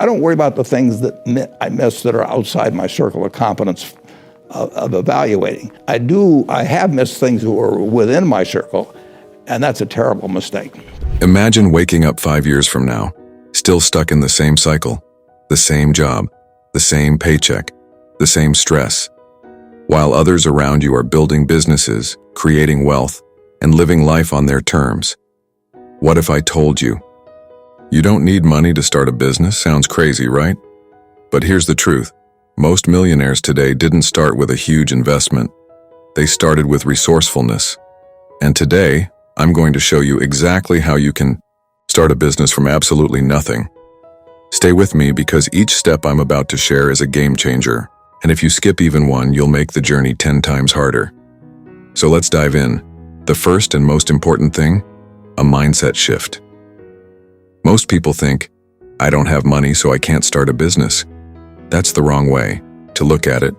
I don't worry about the things that I miss that are outside my circle of competence of evaluating. I have missed things that were within my circle, and that's a terrible mistake. Imagine waking up 5 years from now, still stuck in the same cycle, the same job, the same paycheck, the same stress, while others around you are building businesses, creating wealth, and living life on their terms. What if I told you? You don't need money to start a business? Sounds crazy, right? But here's the truth. Most millionaires today didn't start with a huge investment. They started with resourcefulness. And today, I'm going to show you exactly how you can start a business from absolutely nothing. Stay with me because each step I'm about to share is a game changer. And if you skip even one, you'll make the journey 10 times harder. So let's dive in. The first and most important thing, a mindset shift. Most people think, I don't have money, so I can't start a business. That's the wrong way to look at it.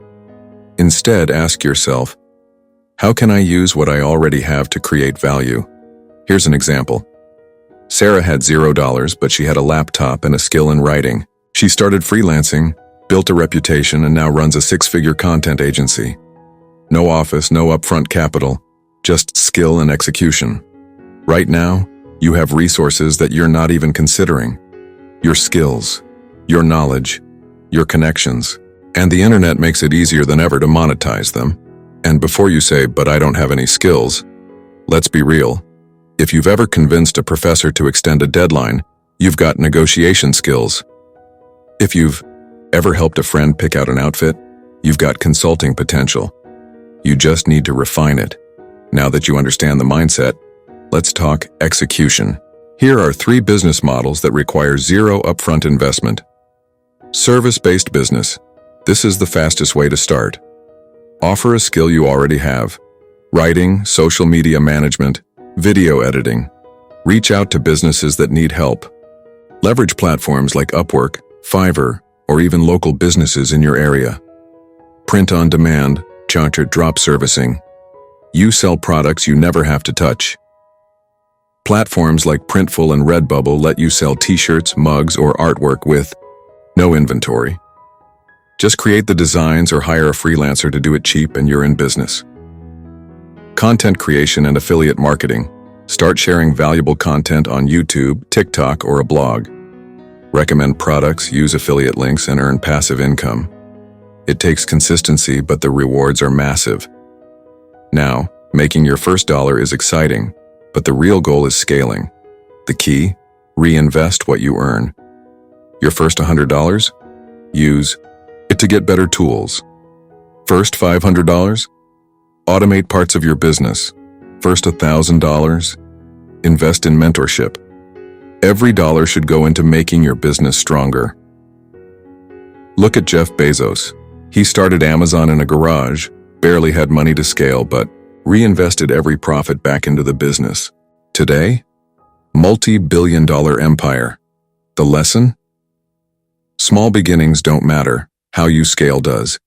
Instead, ask yourself, how can I use what I already have to create value? Here's an example. Sarah had $0, but she had a laptop and a skill in writing. She started freelancing, built a reputation, and now runs a 6-figure content agency. No office, no upfront capital, just skill and execution. Right now, you have resources that you're not even considering. Your skills, your knowledge, your connections, and the internet makes it easier than ever to monetize them. And before you say, but I don't have any skills, let's be real. If you've ever convinced a professor to extend a deadline, you've got negotiation skills. If you've ever helped a friend pick out an outfit, you've got consulting potential. You just need to refine it. Now that you understand the mindset, let's talk execution. Here are 3 business models that require 0 upfront investment. Service-based business. This is the fastest way to start. Offer a skill you already have. Writing, social media management, video editing. Reach out to businesses that need help. Leverage platforms like Upwork, Fiverr, or even local businesses in your area. Print on demand, chartered drop servicing. You sell products you never have to touch. Platforms like Printful and Redbubble let you sell t-shirts, mugs, or artwork with no inventory. Just create the designs or hire a freelancer to do it cheap and you're in business. Content creation and affiliate marketing. Start sharing valuable content on YouTube, TikTok, or a blog. Recommend products, use affiliate links, and earn passive income. It takes consistency, but the rewards are massive. Now, making your first dollar is exciting, but the real goal is scaling. The key? Reinvest what you earn. Your first $100? Use it to get better tools. First $500? Automate parts of your business. First $1,000? Invest in mentorship. Every dollar should go into making your business stronger. Look at Jeff Bezos. He started Amazon in a garage, barely had money to scale, but reinvested every profit back into the business. Today, multi-billion-dollar empire. The lesson? Small beginnings don't matter, how you scale does.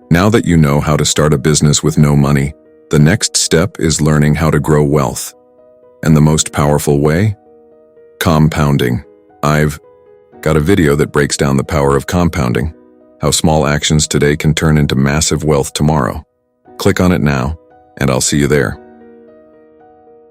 Now that you know how to start a business with no money, the next step is learning how to grow wealth. And the most powerful way? Compounding. I've got a video that breaks down the power of compounding, how small actions today can turn into massive wealth tomorrow. Click on it now, and I'll see you there.